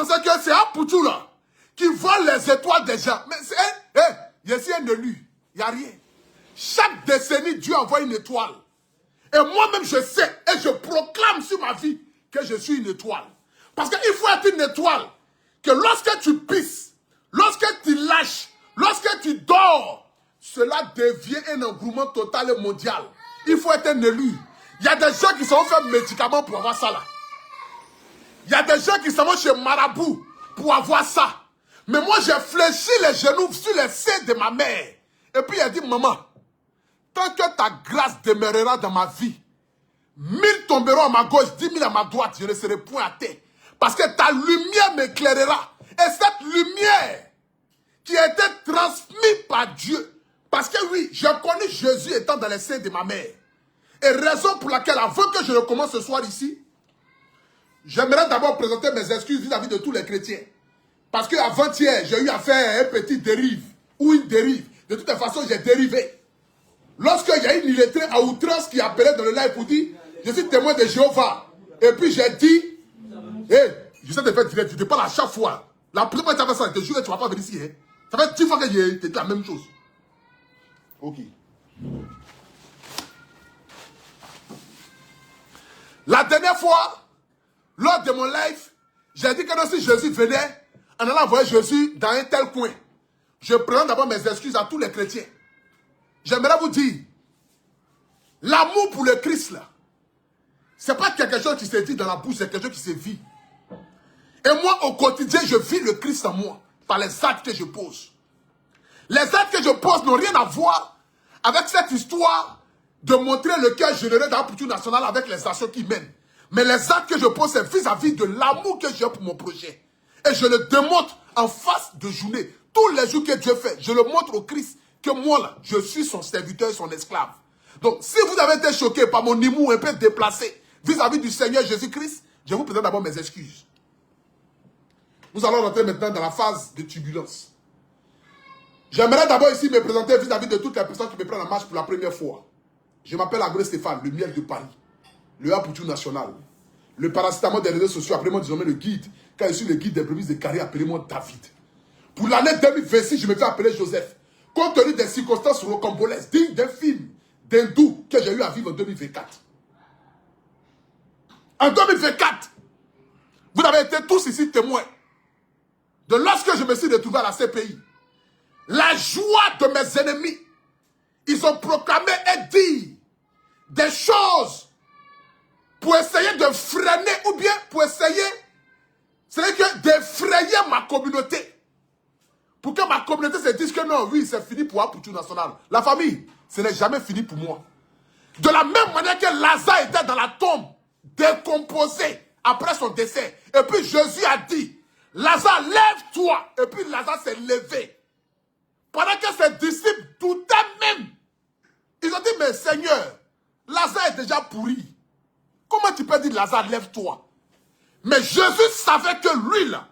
pensé que c'est un poutou là qui vole les étoiles des gens. Mais c'est je suis un élu. Il n'y a rien. Chaque décennie, Dieu envoie une étoile. Et moi-même, je sais et je proclame sur ma vie que je suis une étoile. Parce qu'il faut être une étoile. Que lorsque tu pisses, lorsque tu lâches, lorsque tu dors, cela devient un engouement total et mondial. Il faut être un élu. Il y a des gens qui sont fait médicaments pour avoir ça là. Il y a des gens qui sont chez Marabout pour avoir ça. Mais moi, j'ai fléchi les genoux sur les seins de ma mère. Et puis, elle dit, maman, tant que ta grâce demeurera dans ma vie, 1000 tomberont à ma gauche, 10 000 à ma droite, je ne serai point à terre. Parce que ta lumière m'éclairera. Et cette lumière qui a été transmise par Dieu. Parce que oui, j'ai connu Jésus étant dans les seins de ma mère. Et raison pour laquelle, avant que je ne commence ce soir ici, j'aimerais d'abord présenter mes excuses vis-à-vis de tous les chrétiens. Parce qu'avant-hier, j'ai eu à faire un petit dérive. Ou une dérive. De toute façon, j'ai dérivé. Lorsqu'il y a une illettrée à outrance qui appelait dans le live pour dire, je suis témoin de Jéhovah. Et puis j'ai dit, je sais te faire direct, tu te parles à chaque fois. La première fois que tu as fait ça, je te jure que tu ne vas pas venir ici. Hein. Ça fait 10 fois que j'ai dit la même chose. Ok. La dernière fois, lors de mon live, j'ai dit que non, si Jésus venait, en allant voir Jésus dans un tel coin, je prends d'abord mes excuses à tous les chrétiens. J'aimerais vous dire, l'amour pour le Christ, là, ce n'est pas quelque chose qui se dit dans la bouche, c'est quelque chose qui se vit. Et moi, au quotidien, je vis le Christ en moi, par les actes que je pose. Les actes que je pose n'ont rien à voir avec cette histoire de montrer le cœur généreux dans la culture nationale avec les actions qui mènent. Mais les actes que je pose, c'est vis-à-vis de l'amour que j'ai pour mon projet. Et je le démontre en face de journée. Tous les jours que Dieu fait, je le montre au Christ que moi, là, je suis son serviteur et son esclave. Donc, si vous avez été choqué par mon humour un peu déplacé vis-à-vis du Seigneur Jésus-Christ, je vous présente d'abord mes excuses. Nous allons rentrer maintenant dans la phase de turbulence. J'aimerais d'abord ici me présenter vis-à-vis de toutes les personnes qui me prennent en marche pour la première fois. Je m'appelle Agré Stéphane, le miel de Paris, le A pour tout national, le paracétamol des réseaux sociaux, appelez-moi désormais le guide. Quand je suis le guide des brebis de carré, appelez-moi David. Pour l'année 2026, je me fais appeler Joseph. Compte tenu des circonstances rocambolesques, dignes d'un film d'hindou que j'ai eu à vivre en 2024. En 2024, vous avez été tous ici témoins de lorsque je me suis retrouvé à la CPI. La joie de mes ennemis, ils ont proclamé et dit des choses pour essayer de freiner ou bien pour essayer, c'est-à-dire d'effrayer ma communauté. Pour que ma communauté se dise que non, oui, c'est fini pour tout national. La famille, ce n'est jamais fini pour moi. De la même manière que Lazare était dans la tombe, décomposé après son décès. Et puis Jésus a dit, Lazare, lève-toi. Et puis Lazare s'est levé. Pendant que ses disciples doutaient même. Ils ont dit, mais Seigneur, Lazare est déjà pourri. Comment tu peux dire, Lazare, lève-toi? Mais Jésus savait que lui, là,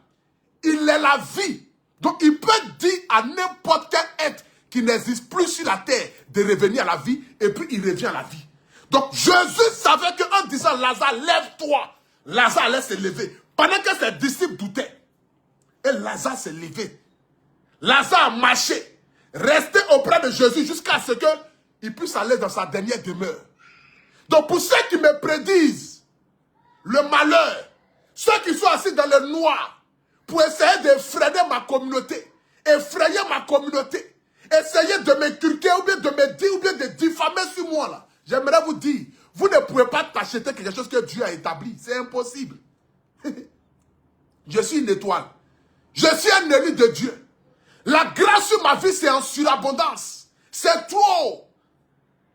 il est la vie. Donc, il peut dire à n'importe quel être qui n'existe plus sur la terre de revenir à la vie, et puis il revient à la vie. Donc, Jésus savait qu'en disant, Lazare, lève-toi, Lazare allait se lever. Pendant que ses disciples doutaient, et Lazare s'est levé. Lazare a marché, resté auprès de Jésus jusqu'à ce qu'il puisse aller dans sa dernière demeure. Donc, pour ceux qui me prédisent le malheur, ceux qui sont assis dans le noir, pour essayer d'effrayer ma communauté, effrayer ma communauté, essayer de m'inculquer ou bien de me dire ou bien de diffamer sur moi là. J'aimerais vous dire, vous ne pouvez pas t'acheter quelque chose que Dieu a établi. C'est impossible. Je suis une étoile. Je suis un élu de Dieu. La grâce sur ma vie, c'est en surabondance. C'est trop.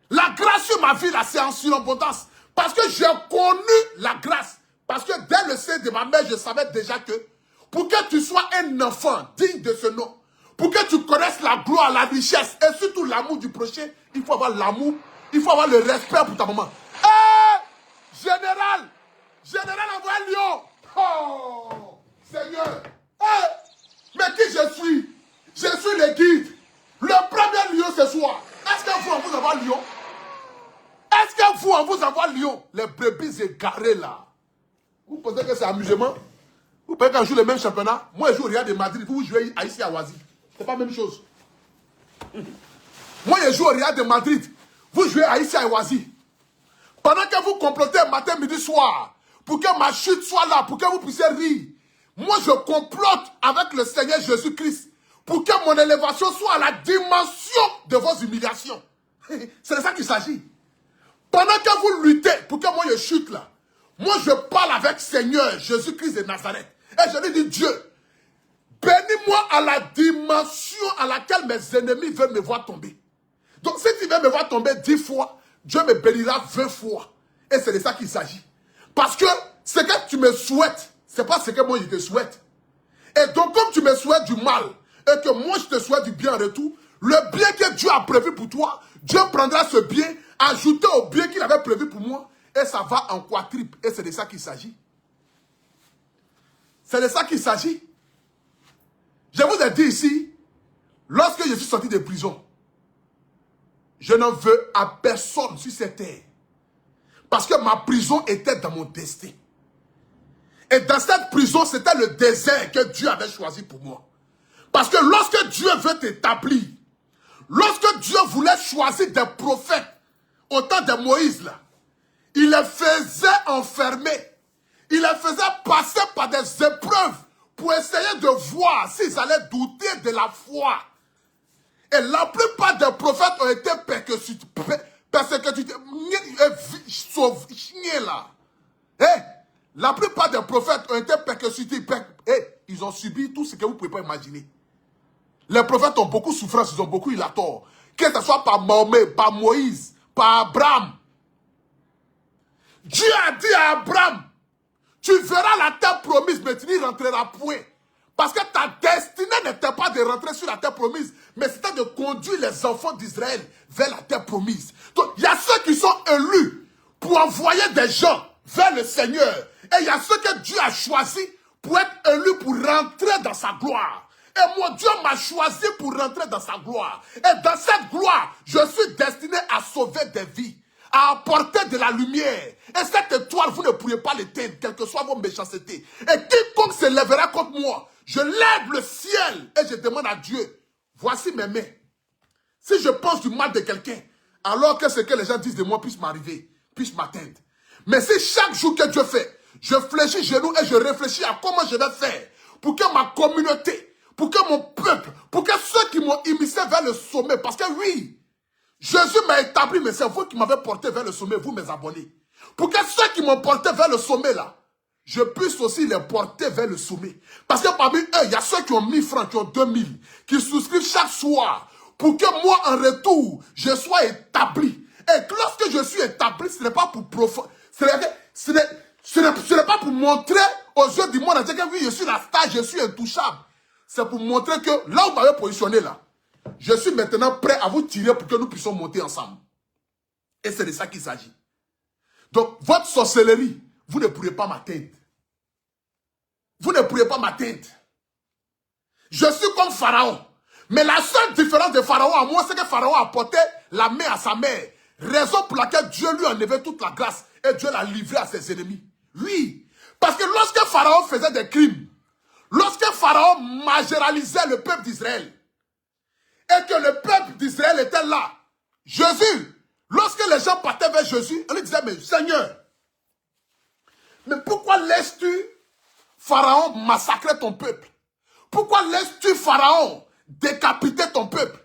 La grâce sur ma vie là, c'est en surabondance. Parce que j'ai connu la grâce. Parce que dès le sein de ma mère, je savais déjà que pour que tu sois un enfant digne de ce nom, pour que tu connaisses la gloire, la richesse et surtout l'amour du prochain, il faut avoir l'amour, il faut avoir le respect pour ta maman. Hé, général, envoie un lion. Oh, Seigneur. Mais qui je suis? Je suis le guide. Le premier lion ce soir. Est-ce que vous en vous avez lion? Est-ce que vous en vous avez lion? Les brebis égarées là. Vous pensez que c'est amusement? Vous pouvez quand je joue le même championnat, moi je joue au Real de Madrid, vous jouez ici à Oasis. C'est pas la même chose. Moi je joue au Real de Madrid, vous jouez ici à Oasis. Pendant que vous complotez matin, midi, soir, pour que ma chute soit là, pour que vous puissiez rire, moi je complote avec le Seigneur Jésus-Christ pour que mon élévation soit à la dimension de vos humiliations. C'est de ça qu'il s'agit. Pendant que vous luttez pour que moi je chute là, moi je parle avec Seigneur Jésus-Christ de Nazareth. Et je lui dis, Dieu, bénis-moi à la dimension à laquelle mes ennemis veulent me voir tomber. Donc si tu veux me voir tomber 10 fois, Dieu me bénira 20 fois. Et c'est de ça qu'il s'agit. Parce que ce que tu me souhaites, ce n'est pas ce que moi je te souhaite. Et donc comme tu me souhaites du mal, et que moi je te souhaite du bien en retour, le bien que Dieu a prévu pour toi, Dieu prendra ce bien, ajouté au bien qu'il avait prévu pour moi, et ça va en quadruple. Et c'est de ça qu'il s'agit. C'est de ça qu'il s'agit. Je vous ai dit ici, lorsque je suis sorti de prison, je n'en veux à personne sur cette terre. Parce que ma prison était dans mon destin. Et dans cette prison, c'était le désert que Dieu avait choisi pour moi. Parce que lorsque Dieu veut t'établir, lorsque Dieu voulait choisir des prophètes, au temps de Moïse, là, il les faisait enfermer. Il les faisait passer par des épreuves pour essayer de voir s'ils allaient douter de la foi. Et la plupart des prophètes ont été persécutés. La plupart des prophètes ont été persécutés. Ils ont subi tout ce que vous ne pouvez pas imaginer. Les prophètes ont beaucoup souffert, ils ont beaucoup eu la tort. Que ce soit par Mahomet, par Moïse, par Abraham. Dieu a dit à Abraham, tu verras la terre promise, mais tu n'y rentreras point. Parce que ta destinée n'était pas de rentrer sur la terre promise, mais c'était de conduire les enfants d'Israël vers la terre promise. Donc, il y a ceux qui sont élus pour envoyer des gens vers le Seigneur. Et il y a ceux que Dieu a choisis pour être élus pour rentrer dans sa gloire. Et moi, Dieu m'a choisi pour rentrer dans sa gloire. Et dans cette gloire, je suis destiné à sauver des vies, à apporter de la lumière. Et cette étoile, vous ne pourrez pas l'éteindre, quelles que soient vos méchancetés. Et quiconque se lèvera contre moi, je lève le ciel et je demande à Dieu, voici mes mains. Si je pense du mal de quelqu'un, alors que ce que les gens disent de moi puisse m'arriver, puisse m'atteindre. Mais si chaque jour que Dieu fait, je fléchis genoux et je réfléchis à comment je vais faire pour que ma communauté, pour que mon peuple, pour que ceux qui m'ont immiscé vers le sommet, parce que oui, Jésus m'a établi, mais c'est vous qui m'avez porté vers le sommet, vous mes abonnés. Pour que ceux qui m'ont porté vers le sommet là, je puisse aussi les porter vers le sommet. Parce que parmi eux, il y a ceux qui ont 1000 francs, qui ont 2000, qui souscrivent chaque soir, pour que moi, en retour, je sois établi. Et que lorsque je suis établi, ce n'est pas pour ce n'est pas pour montrer aux yeux du monde entier que oui, je suis la star, je suis intouchable. C'est pour montrer que là où vous m'avez positionné là, je suis maintenant prêt à vous tirer pour que nous puissions monter ensemble. Et c'est de ça qu'il s'agit. Donc, votre sorcellerie, vous ne pourrez pas m'atteindre. Vous ne pourrez pas m'atteindre. Je suis comme Pharaon. Mais la seule différence de Pharaon à moi, c'est que Pharaon a porté la main à sa mère. Raison pour laquelle Dieu lui a enlevé toute la grâce et Dieu l'a livré à ses ennemis. Oui. Parce que lorsque Pharaon faisait des crimes, lorsque Pharaon marginalisait le peuple d'Israël, et que le peuple d'Israël était là, Jésus, lorsque les gens partaient vers Jésus, on lui disait, mais Seigneur, mais pourquoi laisses-tu Pharaon massacrer ton peuple? Pourquoi laisses-tu Pharaon décapiter ton peuple?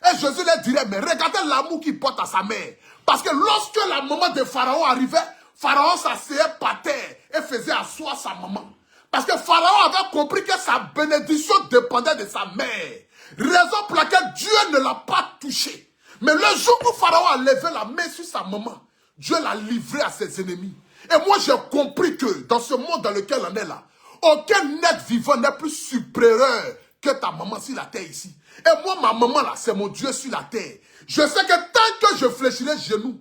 Et Jésus leur dirait, mais regardez l'amour qu'il porte à sa mère. Parce que lorsque la maman de Pharaon arrivait, Pharaon s'asseyait par terre et faisait asseoir sa maman. Parce que Pharaon avait compris que sa bénédiction dépendait de sa mère. Raison pour laquelle Dieu ne l'a pas touché. Mais le jour où Pharaon a levé la main sur sa maman, Dieu l'a livré à ses ennemis. Et moi j'ai compris que dans ce monde dans lequel on est là, aucun être vivant n'est plus supérieur que ta maman sur la terre ici. Et moi, ma maman là, c'est mon Dieu sur la terre. Je sais que tant que je fléchirai les genoux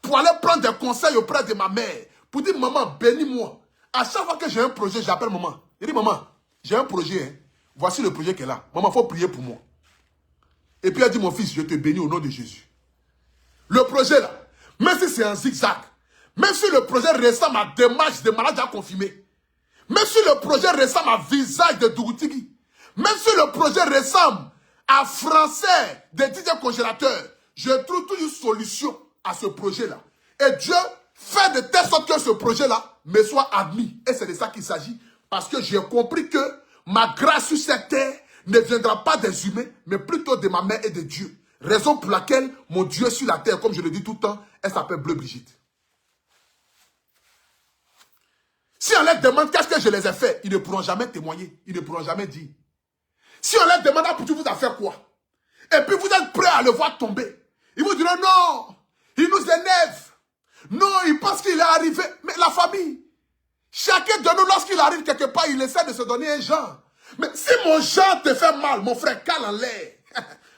pour aller prendre des conseils auprès de ma mère, pour dire, maman, bénis-moi. À chaque fois que j'ai un projet, j'appelle maman. Je dis, maman, j'ai un projet. Hein. Voici le projet qu'elle a. Maman, il faut prier pour moi. Et puis elle dit, mon fils, je te bénis au nom de Jésus. Le projet là, même si c'est un zigzag, même si le projet ressemble à des matchs de malades à confirmer, même si le projet ressemble à Visage de Dougoutigi, même si le projet ressemble à Français de DJ Congélateur, je trouve toujours une solution à ce projet-là. Et Dieu fait de telle sorte que ce projet-là me soit admis. Et c'est de ça qu'il s'agit. Parce que j'ai compris que ma grâce sur cette terre ne viendra pas des humains, mais plutôt de ma mère et de Dieu. Raison pour laquelle mon Dieu sur la terre, comme je le dis tout le temps, elle s'appelle Bleu Brigitte. Si on leur demande qu'est-ce que je les ai fait, ils ne pourront jamais témoigner. Ils ne pourront jamais dire. Si on leur demande pour vous a fait quoi, et puis vous êtes prêts à le voir tomber, ils vous diront non, il nous énerve. Non, il pense qu'il est arrivé. Mais la famille, chacun de nous, lorsqu'il arrive quelque part, il essaie de se donner un genre. Mais si mon genre te fait mal, mon frère, cale en l'air.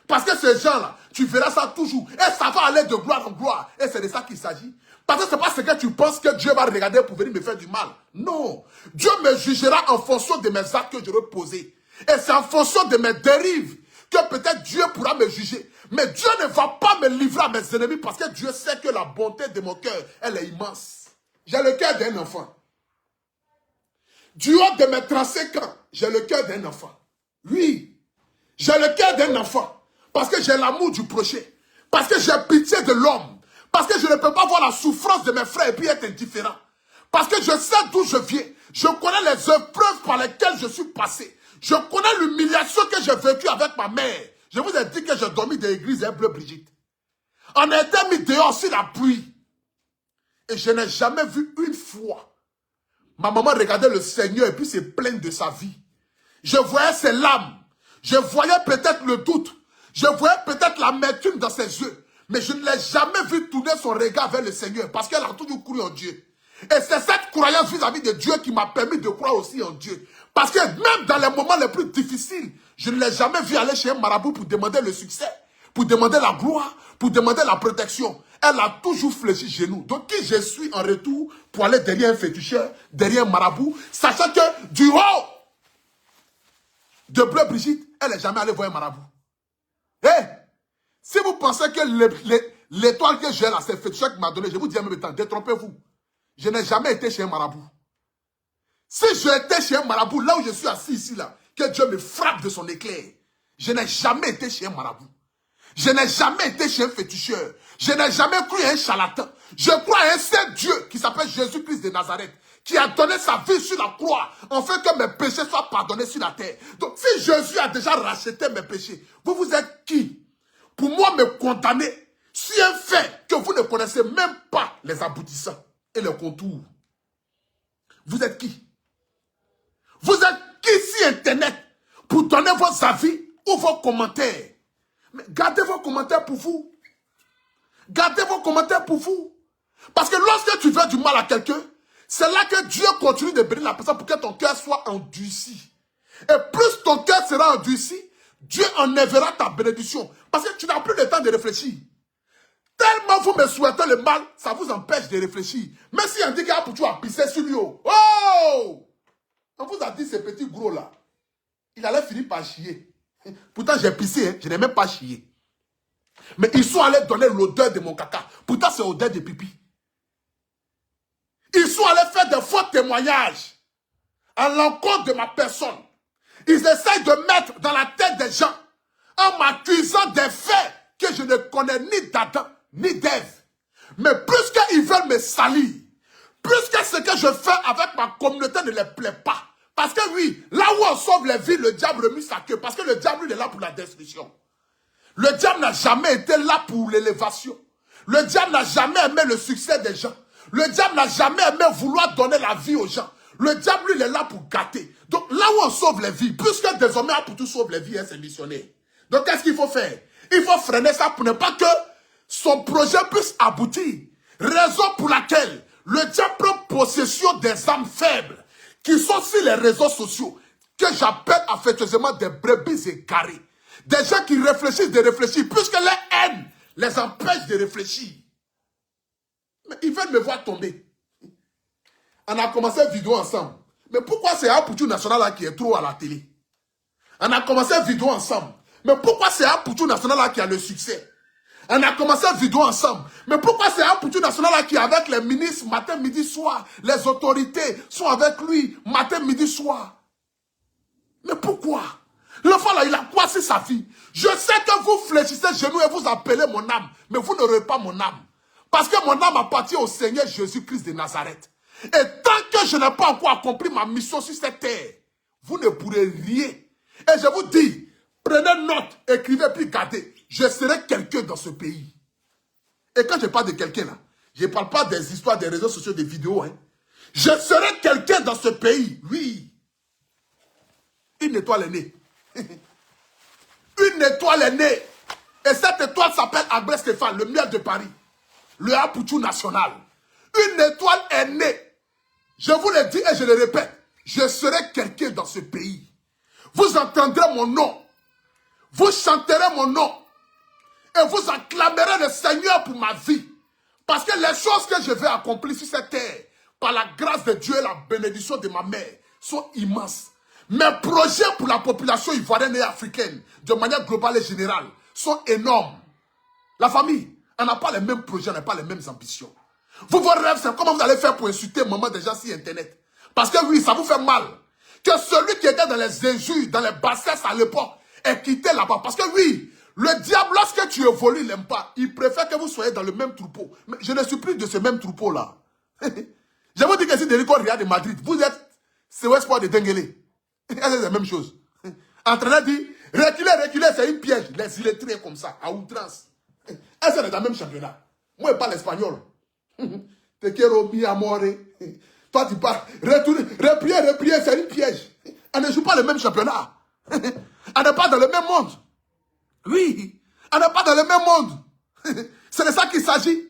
Parce que ce genre-là, tu verras ça toujours. Et ça va aller de gloire en gloire. Et c'est de ça qu'il s'agit. Parce que ce n'est pas ce que tu penses que Dieu va regarder pour venir me faire du mal. Non. Dieu me jugera en fonction de mes actes que j'aurai posés. Et c'est en fonction de mes dérives que peut-être Dieu pourra me juger. Mais Dieu ne va pas me livrer à mes ennemis parce que Dieu sait que la bonté de mon cœur, elle est immense. J'ai le cœur d'un enfant. Du haut de mes 35 ans, j'ai le cœur d'un enfant. Oui, j'ai le cœur d'un enfant. Parce que j'ai l'amour du prochain. Parce que j'ai pitié de l'homme. Parce que je ne peux pas voir la souffrance de mes frères et puis être indifférent. Parce que je sais d'où je viens. Je connais les épreuves par lesquelles je suis passé. Je connais l'humiliation que j'ai vécue avec ma mère. Je vous ai dit que j'ai dormi dans l'église d'un Bleu Brigitte. On a été mis dehors sur la pluie. Et je n'ai jamais vu une fois ma maman regardait le Seigneur et puis se plaindre de sa vie. Je voyais ses larmes. Je voyais peut-être le doute. Je voyais peut-être l'amertume dans ses yeux. Mais je ne l'ai jamais vu tourner son regard vers le Seigneur parce qu'elle a toujours cru en Dieu. Et c'est cette croyance vis-à-vis de Dieu qui m'a permis de croire aussi en Dieu. Parce que même dans les moments les plus difficiles, je ne l'ai jamais vu aller chez un marabout pour demander le succès, pour demander la gloire, pour demander la protection. Elle a toujours fléchi chez nous. Donc qui je suis en retour pour aller derrière un féticheur, derrière un marabout, sachant que du haut de Bleu Brigitte, elle n'est jamais allée voir un marabout. Si vous pensez que l'étoile que j'ai là, c'est le féticheur qui m'a donné, je vous dis en même temps, détrompez-vous. Je n'ai jamais été chez un marabout. Si j'étais chez un marabout, là où je suis assis ici, là, que Dieu me frappe de son éclair, je n'ai jamais été chez un marabout. Je n'ai jamais été chez un féticheur. Je n'ai jamais cru à un charlatan. Je crois à un seul Dieu qui s'appelle Jésus-Christ de Nazareth, qui a donné sa vie sur la croix, afin que mes péchés soient pardonnés sur la terre. Donc si Jésus a déjà racheté mes péchés, vous êtes qui pour moi me condamner sur un fait que vous ne connaissez même pas les aboutissants et les contours? Vous êtes qui? Vous êtes qui sur Internet pour donner vos avis ou vos commentaires? Mais gardez vos commentaires pour vous. Gardez vos commentaires pour vous. Parce que lorsque tu veux du mal à quelqu'un, c'est là que Dieu continue de bénir la personne pour que ton cœur soit endurci. Et plus ton cœur sera endurci, Dieu enlèvera ta bénédiction. Parce que tu n'as plus le temps de réfléchir. Tellement vous me souhaitez le mal, ça vous empêche de réfléchir. Mais si on dit qu'il y a pour toi à pisser sur lui, oh! On vous a dit ce petit gros là, il allait finir par chier. Pourtant j'ai pissé, hein, je n'ai même pas chié. Mais ils sont allés donner l'odeur de mon caca. Pourtant c'est l'odeur de pipi. Ils sont allés faire de faux témoignages à l'encontre de ma personne. Ils essayent de mettre dans la tête des gens en m'accusant des faits que je ne connais ni d'Adam ni d'Ève. Mais plus qu'ils veulent me salir, plus que ce que je fais avec ma communauté ne les plaît pas. Parce que oui, là où on sauve les vies, le diable remue sa queue. Parce que le diable, il est là pour la destruction. Le diable n'a jamais été là pour l'élévation. Le diable n'a jamais aimé le succès des gens. Le diable n'a jamais aimé vouloir donner la vie aux gens. Le diable, lui, il est là pour gâter. Donc là où on sauve les vies, puisque désormais, pour tout sauve les vies, c'est missionnaire. Donc qu'est-ce qu'il faut faire? Il faut freiner ça pour ne pas que son projet puisse aboutir. Raison pour laquelle le diable prend possession des âmes faibles qui sont sur les réseaux sociaux, que j'appelle affectueusement des brebis égarées. Des gens qui réfléchissent de réfléchir, puisque leur haine les empêche de réfléchir. Mais ils veulent me voir tomber. On a commencé une vidéo ensemble. Mais pourquoi c'est Apoutou National là qui est trop à la télé? On a commencé une vidéo ensemble. Mais pourquoi c'est Apoutou National là qui a le succès? On a commencé une vidéo ensemble. Mais pourquoi c'est Apoutou National là qui est avec les ministres matin, midi, soir? Les autorités sont avec lui matin, midi, soir. Mais pourquoi? L'enfant là, il a quoi sur sa fille? Je sais que vous fléchissez genoux et vous appelez mon âme. Mais vous n'aurez pas mon âme. Parce que mon âme appartient au Seigneur Jésus-Christ de Nazareth. Et tant que je n'ai pas encore accompli ma mission sur cette terre, vous ne pourrez rien. Et je vous dis, prenez note, écrivez puis gardez. Je serai quelqu'un dans ce pays. Et quand je parle de quelqu'un là, je ne parle pas des histoires des réseaux sociaux, des vidéos. Hein. Je serai quelqu'un dans ce pays. Oui. Une étoile est née. Une étoile est née. Et cette étoile s'appelle Albert Stéphane, le maire de Paris. Le Apoutou National. Une étoile est née. Je vous le dis et je le répète. Je serai quelqu'un dans ce pays. Vous entendrez mon nom. Vous chanterez mon nom. Et vous acclamerez le Seigneur pour ma vie. Parce que les choses que je vais accomplir sur cette terre, par la grâce de Dieu et la bénédiction de ma mère, sont immenses. Mes projets pour la population ivoirienne et africaine, de manière globale et générale, sont énormes. La famille, on n'a pas les mêmes projets, on n'a pas les mêmes ambitions. Vos rêves, c'est comment vous allez faire pour insulter maman déjà sur Internet. Parce que oui, ça vous fait mal. Que celui qui était dans les injures, dans les bassesses à l'époque, ait quitté là-bas. Parce que oui, le diable, lorsque tu évolues, il n'aime pas. Il préfère que vous soyez dans le même troupeau. Mais je ne suis plus de ce même troupeau-là. Je vous dis que si Derico Ria de Madrid, vous êtes Sewespoir de Denguele. C'est la même chose. Entraîneur dit, reculez, reculez, c'est une piège. Les illettrés comme ça, à outrance. Est-ce que c'est dans le même championnat? Moi, je parle espagnol. Te quiero mi amore. Toi, tu parles, retournez, repliez, c'est une piège. On ne joue pas le même championnat. On n'est pas dans le même monde. Oui, on n'est pas dans le même monde. C'est de ça qu'il s'agit.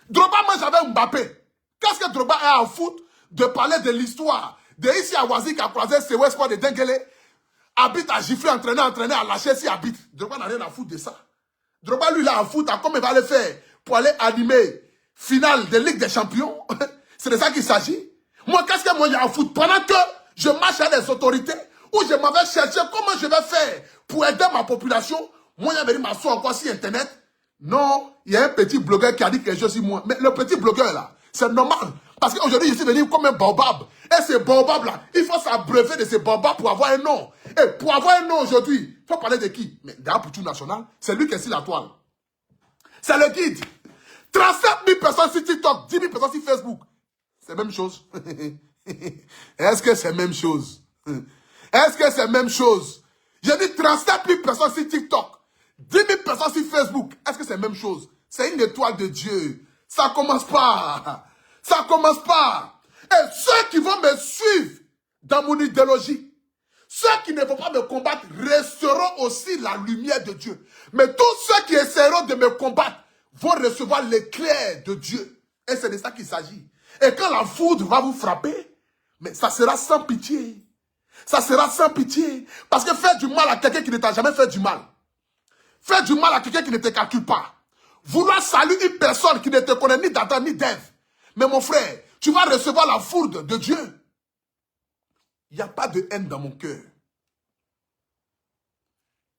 Drogba mange avec Mbappé. Qu'est-ce que Drogba a à foutre de parler de l'histoire de ici à Wazi qui a croisé ses Westport de Denguele, habite à gifler, entraîner, à lâcher si habite. Drogba n'a rien à foutre de ça. Drogba, lui, il a à foutre à comment il va le faire pour aller animer finale de Ligue des Champions. C'est de ça qu'il s'agit. Moi, qu'est-ce que moi j'ai à foutre? Pendant que je marche à des autorités, où je m'avais cherché comment je vais faire pour aider ma population, moi, j'avais dit m'asseoir encore sur Internet. Non, il y a un petit blogueur qui a dit quelque chose sur moi. Mais le petit blogueur là, c'est normal. Parce qu'aujourd'hui, je suis venu comme un baobab. Et ce baobab-là, il faut s'abreuver de ce baobab pour avoir un nom. Et pour avoir un nom aujourd'hui, il faut parler de qui? Mais d'Apoutou National, c'est lui qui est sur la toile. C'est le guide. 37 000 personnes sur TikTok, 10 000 personnes sur Facebook. C'est la même chose. Est-ce que c'est la même chose? Est-ce que c'est la même chose? J'ai dit 37 000 personnes sur TikTok, 10 000 personnes sur Facebook. Est-ce que c'est la même chose? C'est une étoile de Dieu. Ça commence pas. Ça commence pas. Et ceux qui vont me suivre dans mon idéologie, ceux qui ne vont pas me combattre resteront aussi la lumière de Dieu. Mais tous ceux qui essaieront de me combattre vont recevoir l'éclair de Dieu. Et c'est de ça qu'il s'agit. Et quand la foudre va vous frapper, mais ça sera sans pitié. Ça sera sans pitié. Parce que faire du mal à quelqu'un qui ne t'a jamais fait du mal. Faire du mal à quelqu'un qui ne te calcule pas. Vouloir saluer une personne qui ne te connaît ni d'Adam ni d'Ève. Mais mon frère, tu vas recevoir la foudre de Dieu. Il n'y a pas de haine dans mon cœur.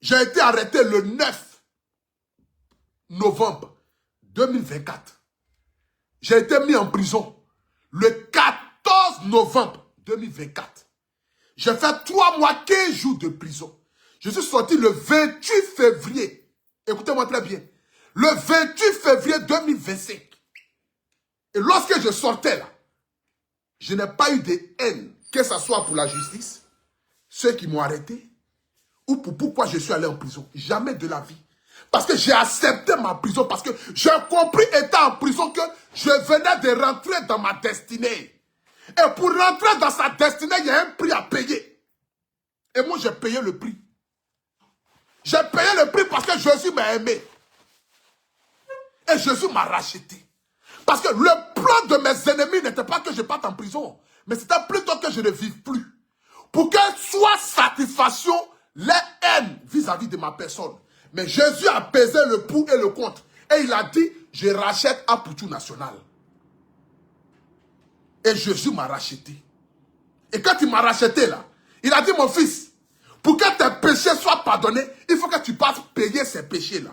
J'ai été arrêté le 9 novembre 2024. J'ai été mis en prison le 14 novembre 2024. J'ai fait 3 mois, 15 jours de prison. Je suis sorti le 28 février. Écoutez-moi très bien. Le 28 février 2025. Et lorsque je sortais là, je n'ai pas eu de haine, que ce soit pour la justice, ceux qui m'ont arrêté, ou pour pourquoi je suis allé en prison. Jamais de la vie. Parce que j'ai accepté ma prison, parce que j'ai compris, étant en prison, que je venais de rentrer dans ma destinée. Et pour rentrer dans sa destinée, il y a un prix à payer. Et moi, j'ai payé le prix. J'ai payé le prix parce que Jésus m'a aimé. Et Jésus m'a racheté. Parce que le plan de mes ennemis n'était pas que je parte en prison, mais c'était plutôt que je ne vive plus. Pour qu'elle soit satisfaction, les haines vis-à-vis de ma personne. Mais Jésus a pesé le pour et le contre. Et il a dit, je rachète Apoutou National. Et Jésus m'a racheté. Et quand il m'a racheté là, il a dit, mon fils, pour que tes péchés soient pardonnés, il faut que tu passes payer ces péchés là.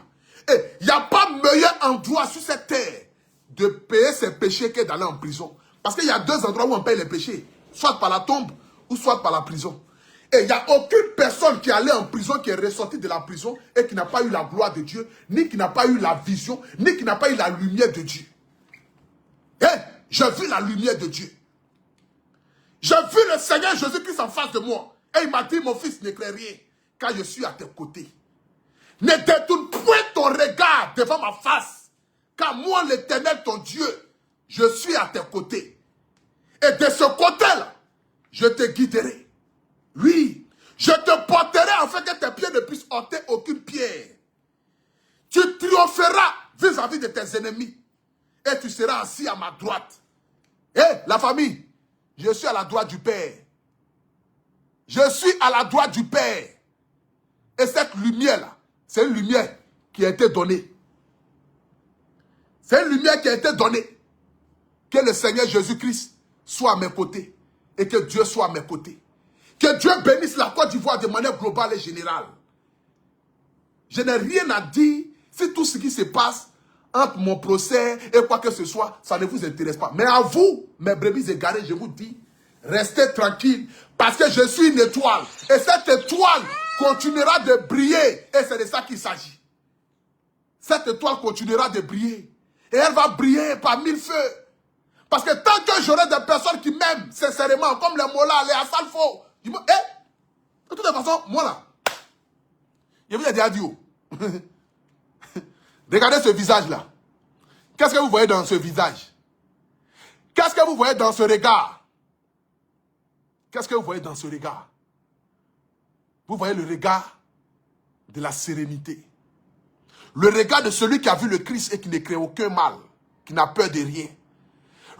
Et il n'y a pas meilleur endroit sur cette terre de payer ses péchés que d'aller en prison. Parce qu'il y a deux endroits où on paye les péchés. Soit par la tombe ou soit par la prison. Et il n'y a aucune personne qui est allée en prison, qui est ressortie de la prison et qui n'a pas eu la gloire de Dieu, ni qui n'a pas eu la vision, ni qui n'a pas eu la lumière de Dieu. Et j'ai vu la lumière de Dieu. J'ai vu le Seigneur Jésus-Christ en face de moi. Et il m'a dit, mon fils, ne crains rien, car je suis à tes côtés. Ne détourne point ton regard devant ma face, car moi, l'Éternel, ton Dieu, je suis à tes côtés. Et de ce côté-là, je te guiderai. Oui, je te porterai afin que tes pieds ne puissent ôter aucune pierre. Tu triompheras vis-à-vis de tes ennemis. Et tu seras assis à ma droite. Et la famille, je suis à la droite du Père. Je suis à la droite du Père. Et cette lumière-là, c'est une lumière qui a été donnée. C'est une lumière qui a été donnée. Que le Seigneur Jésus-Christ soit à mes côtés. Et que Dieu soit à mes côtés. Que Dieu bénisse la Côte d'Ivoire de manière globale et générale. Je n'ai rien à dire si tout ce qui se passe entre mon procès et quoi que ce soit, ça ne vous intéresse pas. Mais à vous, mes brebis égarées, je vous dis, restez tranquilles parce que je suis une étoile. Et cette étoile continuera de briller. Et c'est de ça qu'il s'agit. Cette étoile continuera de briller. Et elle va briller par mille feux. Parce que tant que j'aurai des personnes qui m'aiment sincèrement, comme les Mola, les Assalfo, de toute façon, moi là, je vous ai déjà dit, regardez ce visage-là. Qu'est-ce que vous voyez dans ce visage? Qu'est-ce que vous voyez dans ce regard? Qu'est-ce que vous voyez dans ce regard? Vous voyez le regard de la sérénité. Le regard de celui qui a vu le Christ et qui ne crée aucun mal, qui n'a peur de rien.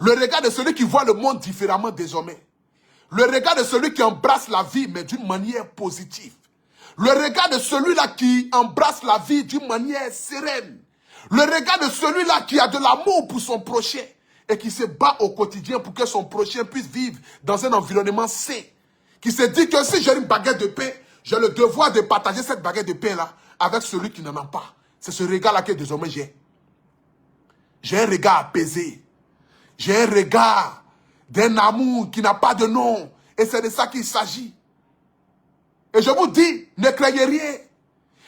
Le regard de celui qui voit le monde différemment désormais. Le regard de celui qui embrasse la vie, mais d'une manière positive. Le regard de celui-là qui embrasse la vie d'une manière sereine. Le regard de celui-là qui a de l'amour pour son prochain et qui se bat au quotidien pour que son prochain puisse vivre dans un environnement sain. Qui se dit que si j'ai une baguette de pain, j'ai le devoir de partager cette baguette de pain-là avec celui qui n'en a pas. C'est ce regard-là que désormais j'ai. J'ai un regard apaisé. J'ai un regard d'un amour qui n'a pas de nom. Et c'est de ça qu'il s'agit. Et je vous dis, ne craignez rien.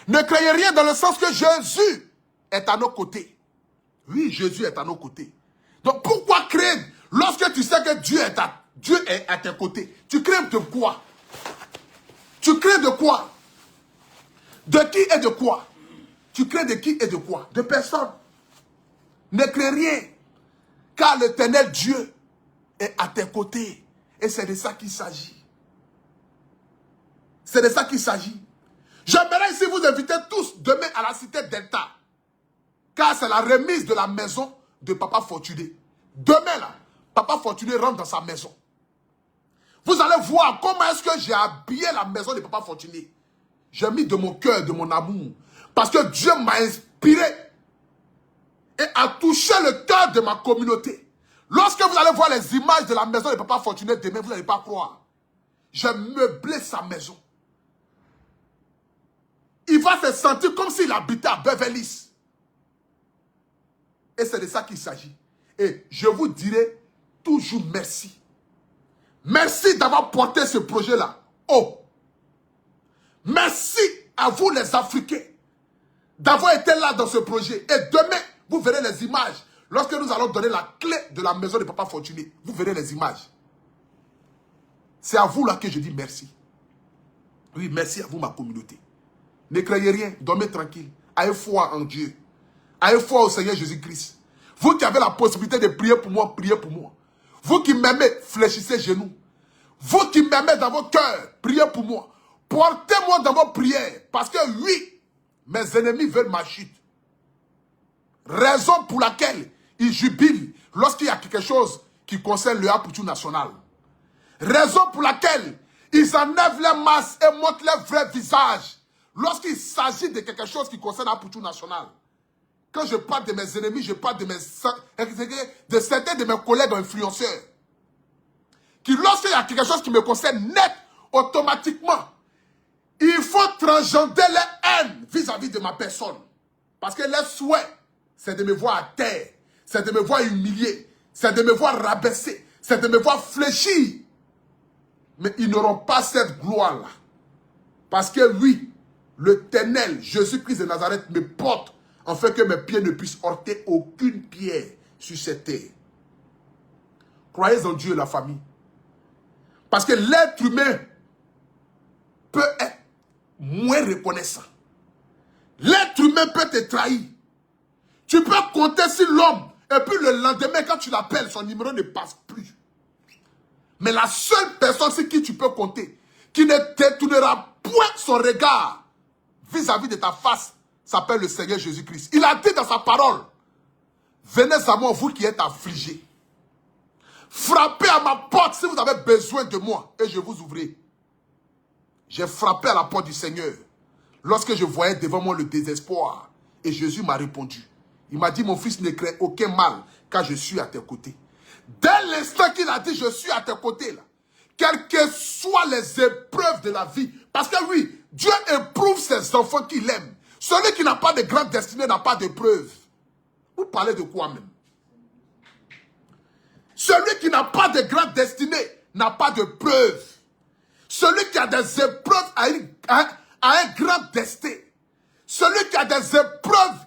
Ne craignez rien dans le sens que Jésus est à nos côtés. Oui, Jésus est à nos côtés. Donc pourquoi craindre lorsque tu sais que Dieu est à tes côtés? Tu crains de quoi? Tu crains de quoi? De qui et de quoi? Tu crains de qui et de quoi? De personne. Ne crains rien. Car l'Éternel Dieu est à tes côtés. Et c'est de ça qu'il s'agit. C'est de ça qu'il s'agit. J'aimerais ici vous inviter tous demain à la cité Delta. Car c'est la remise de la maison de Papa Fortuné. Demain là, Papa Fortuné rentre dans sa maison. Vous allez voir comment est-ce que j'ai habillé la maison de Papa Fortuné. J'ai mis de mon cœur, de mon amour. Parce que Dieu m'a inspiré et a touché le cœur de ma communauté. Lorsque vous allez voir les images de la maison de Papa Fortuné demain, vous n'allez pas croire. J'ai meublé sa maison. Il va se sentir comme s'il habitait à Beverly Hills. Et c'est de ça qu'il s'agit. Et je vous dirai toujours merci. Merci d'avoir porté ce projet-là. Oh! Merci à vous les Africains d'avoir été là dans ce projet. Et demain, vous verrez les images. Lorsque nous allons donner la clé de la maison de Papa Fortuné, vous verrez les images. C'est à vous là que je dis merci. Oui, merci à vous ma communauté. Ne craignez rien, dormez tranquille. Ayez foi en Dieu. Ayez foi au Seigneur Jésus-Christ. Vous qui avez la possibilité de prier pour moi, priez pour moi. Vous qui m'aimez, fléchissez genoux. Vous qui m'aimez dans vos cœurs, priez pour moi. Portez-moi dans vos prières. Parce que oui, mes ennemis veulent ma chute. Raison pour laquelle ils jubilent lorsqu'il y a quelque chose qui concerne le Aputu national. Raison pour laquelle ils enlèvent les masques et montrent leur vrai visage lorsqu'il s'agit de quelque chose qui concerne Aputu national. Quand je parle de mes ennemis, je parle de certains de mes collègues influenceurs. Qui lorsqu'il y a quelque chose qui me concerne net, automatiquement, il faut transgender les haines vis-à-vis de ma personne. Parce que leur souhait, c'est de me voir à terre, c'est de me voir humilié, c'est de me voir rabaisser, c'est de me voir fléchir. Mais ils n'auront pas cette gloire-là. Parce que oui, l'Éternel, Jésus-Christ de Nazareth, me porte afin que mes pieds ne puissent heurter aucune pierre sur cette terre. Croyez en Dieu, la famille. Parce que l'être humain peut être moins reconnaissant. L'être humain peut te trahir. Tu peux compter sur l'homme et puis le lendemain, quand tu l'appelles, son numéro ne passe plus. Mais la seule personne sur qui tu peux compter, qui ne détournera point son regard vis-à-vis de ta face, s'appelle le Seigneur Jésus-Christ. Il a dit dans sa parole, venez à moi, vous qui êtes affligés. Frappez à ma porte si vous avez besoin de moi et je vous ouvrirai. J'ai frappé à la porte du Seigneur lorsque je voyais devant moi le désespoir. Et Jésus m'a répondu. Il m'a dit, mon fils, ne crains aucun mal car je suis à tes côtés. Dès l'instant qu'il a dit, je suis à tes côtés, là, quelles que soient les épreuves de la vie, parce que oui, Dieu éprouve ses enfants qu'il aime. Celui qui n'a pas de grande destinée n'a pas d'épreuve. Vous parlez de quoi même? Celui qui n'a pas de grande destinée n'a pas de preuve. Celui qui a des épreuves a un grand destin. Celui qui a des épreuves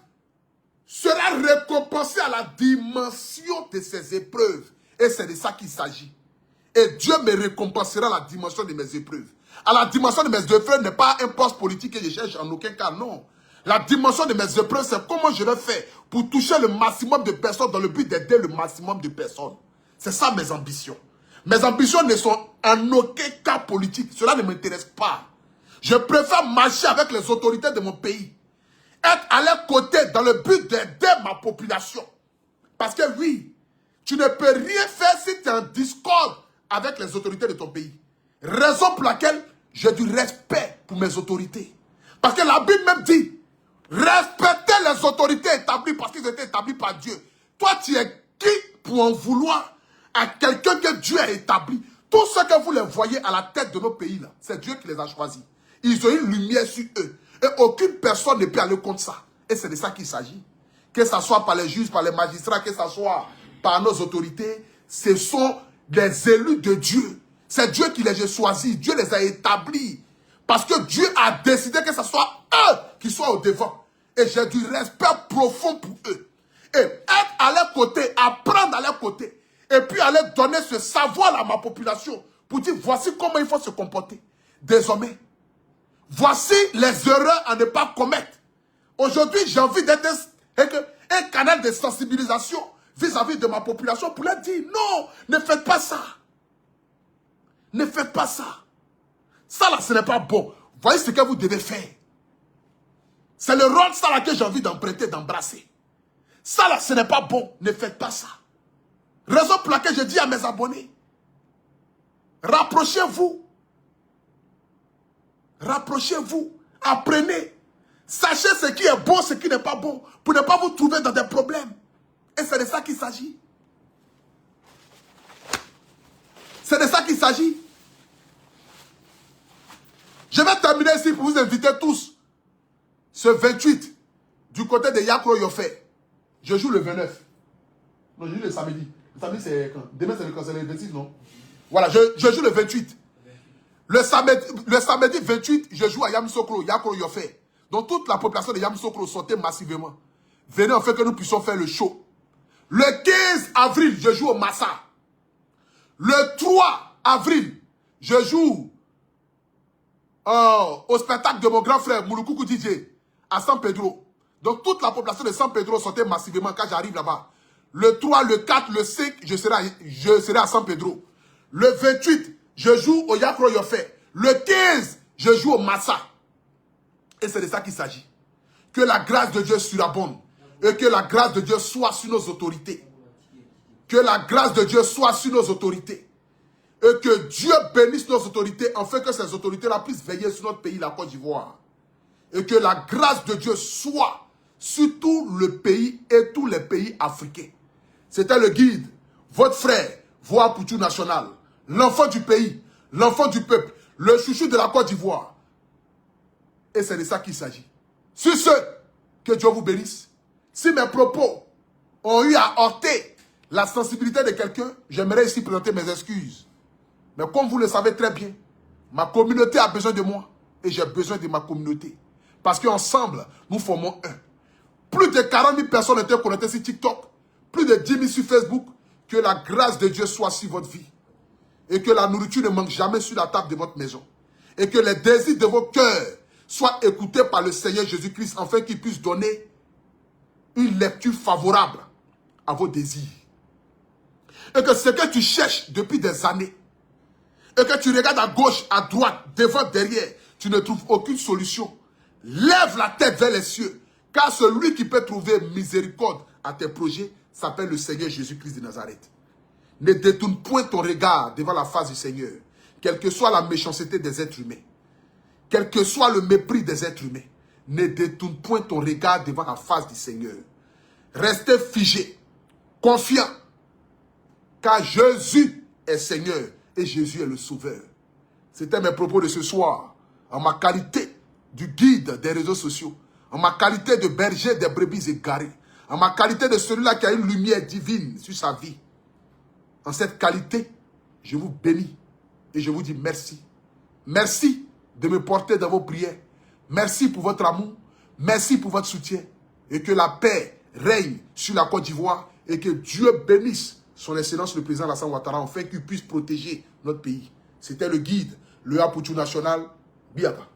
sera récompensé à la dimension de ses épreuves. Et c'est de ça qu'il s'agit. Et Dieu me récompensera à la dimension de mes épreuves. À la dimension de mes épreuves n'est pas un poste politique que je cherche en aucun cas, non. La dimension de mes épreuves, c'est comment je vais faire pour toucher le maximum de personnes dans le but d'aider le maximum de personnes. C'est ça mes ambitions. Mes ambitions ne sont en aucun cas politiques. Cela ne m'intéresse pas. Je préfère marcher avec les autorités de mon pays. Être à leur côté dans le but d'aider ma population. Parce que oui, tu ne peux rien faire si tu es en discorde avec les autorités de ton pays. Raison pour laquelle j'ai du respect pour mes autorités. Parce que la Bible même dit, respectez les autorités établies parce qu'ils étaient établis par Dieu. Toi, tu es qui pour en vouloir à quelqu'un que Dieu a établi? Tous ceux que vous les voyez à la tête de nos pays, là, c'est Dieu qui les a choisis. Ils ont une lumière sur eux. Et aucune personne ne peut aller contre ça. Et c'est de ça qu'il s'agit. Que ce soit par les juges, par les magistrats, que ce soit par nos autorités, ce sont des élus de Dieu. C'est Dieu qui les a choisis. Dieu les a établis. Parce que Dieu a décidé que ce soit eux qui soient au devant. Et j'ai du respect profond pour eux. Et être à leur côté, apprendre à leur côté. Et puis aller donner ce savoir à ma population. Pour dire, voici comment il faut se comporter. Désormais, voici les erreurs à ne pas commettre. Aujourd'hui, j'ai envie d'être un canal de sensibilisation vis-à-vis de ma population pour leur dire, non, ne faites pas ça. Ne faites pas ça. Ça là, ce n'est pas bon. Voyez ce que vous devez faire. C'est le rôle ça là que j'ai envie d'emprunter, d'embrasser. Ça là, ce n'est pas bon. Ne faites pas ça. Raison pour laquelle je dis à mes abonnés, rapprochez-vous. Rapprochez-vous. Apprenez. Sachez ce qui est bon, ce qui n'est pas bon. Pour ne pas vous trouver dans des problèmes. Et c'est de ça qu'il s'agit. C'est de ça qu'il s'agit. Je vais terminer ici pour vous inviter tous. Ce 28, du côté de Yakro Yofé. Je joue le 29. Non, je joue le samedi. Le samedi, c'est quand? Demain, c'est le 26, non? Voilà, je joue le 28. Le samedi 28, je joue à Yamoussoukro, Yakro Yofé. Donc, toute la population de Yamoussoukro sortait massivement. Venez en fait que nous puissions faire le show. Le 15 avril, je joue au Massa. Le 3 avril, je joue au spectacle de mon grand frère Mouloukoukou DJ à San Pedro. Donc toute la population de San Pedro sortait massivement quand j'arrive là-bas. Le 3, le 4, le 5, je serai à San Pedro. Le 28, je joue au Yakro Yofé. Le 15, je joue au Massa. Et c'est de ça qu'il s'agit. Que la grâce de Dieu surabonde. Et que la grâce de Dieu soit sur nos autorités. Que la grâce de Dieu soit sur nos autorités. Et que Dieu bénisse nos autorités, afin que ces autorités-là puissent veiller sur notre pays, la Côte d'Ivoire. Et que la grâce de Dieu soit sur tout le pays et tous les pays africains. C'était le guide, votre frère, Voix pour tout national, l'enfant du pays, l'enfant du peuple, le chouchou de la Côte d'Ivoire. Et c'est de ça qu'il s'agit. Sur ce, Que Dieu vous bénisse. Si mes propos ont eu à heurter la sensibilité de quelqu'un, j'aimerais ici présenter mes excuses. Mais comme vous le savez très bien, ma communauté a besoin de moi et j'ai besoin de ma communauté. Parce qu'ensemble, nous formons un. Plus de 40 000 personnes étaient connectées sur TikTok, plus de 10 000 sur Facebook. Que la grâce de Dieu soit sur votre vie. Et que la nourriture ne manque jamais sur la table de votre maison. Et que les désirs de vos cœurs soient écoutés par le Seigneur Jésus-Christ afin qu'il puisse donner une lecture favorable à vos désirs. Et que ce que tu cherches depuis des années, et que tu regardes à gauche, à droite, devant, derrière, tu ne trouves aucune solution. Lève la tête vers les cieux, car celui qui peut trouver miséricorde à tes projets s'appelle le Seigneur Jésus-Christ de Nazareth. Ne détourne point ton regard devant la face du Seigneur, quelle que soit la méchanceté des êtres humains, quel que soit le mépris des êtres humains. Ne détourne point ton regard devant la face du Seigneur. Restez figé, confiant, car Jésus est Seigneur et Jésus est le Sauveur. C'était mes propos de ce soir, en ma qualité du guide des réseaux sociaux, en ma qualité de berger des brebis égarées, en ma qualité de celui-là qui a une lumière divine sur sa vie. En cette qualité, je vous bénis et je vous dis merci. Merci de me porter dans vos prières. Merci pour votre amour. Merci pour votre soutien. Et que la paix règne sur la Côte d'Ivoire et que Dieu bénisse son Excellence le président Alassane Ouattara afin qu'il puisse protéger notre pays. C'était le guide, le Apoutou National, Biaka.